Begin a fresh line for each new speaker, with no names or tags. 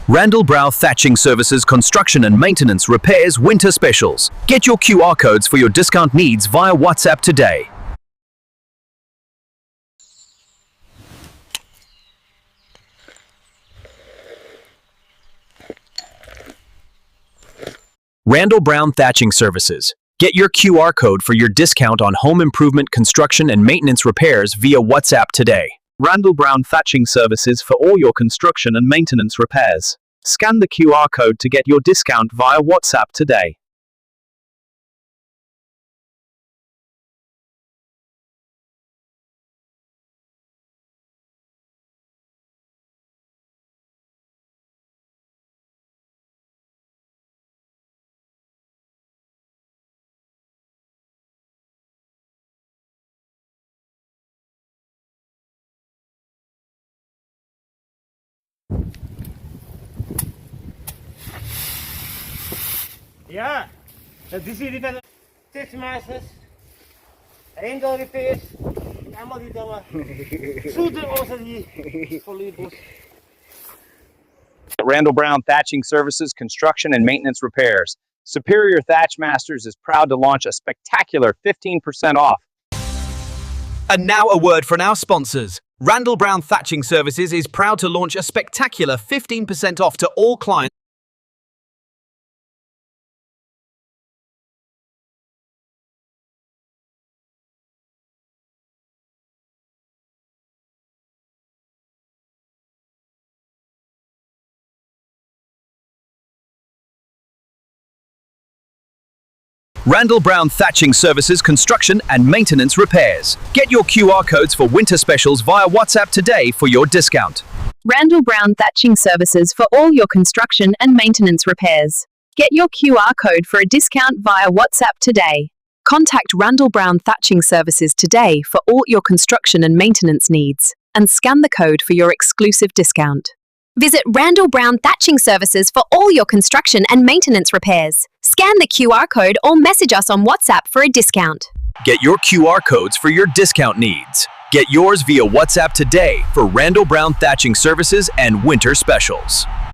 Randall Brown Thatching Services Construction and Maintenance Repairs Winter Specials. Get your QR codes for your discount needs via WhatsApp today. Randall Brown Thatching Services. Get your QR code for your discount on home improvement, construction, and maintenance repairs via WhatsApp today.
Randall Brown Thatching Services for all your construction and maintenance repairs. Scan the QR code to get your discount via WhatsApp today.
Ja, dat is hier die van de Testmasters, Randall Repairs, allemaal die dan zoete onze die volleybos.
Randall Brown Thatching Services Construction and Maintenance Repairs. Superior Thatch Masters is proud to launch a spectacular 15% off.
And now a word from our sponsors. Randall Brown Thatching Services is proud to launch a spectacular 15% off to all clients. Randall Brown Thatching Services Construction and Maintenance Repairs. Get your QR codes for winter specials via WhatsApp today for your discount.
Randall Brown Thatching Services for all your construction and maintenance repairs. Get your QR code for a discount via WhatsApp today. Contact Randall Brown Thatching Services today for all your construction and maintenance needs, and scan the code for your exclusive discount.
Visit Randall Brown Thatching Services for all your construction and maintenance repairs. Scan the QR code or message us on WhatsApp for a discount.
Get your QR codes for your discount needs. Get yours via WhatsApp today for Randall Brown Thatching Services and winter specials.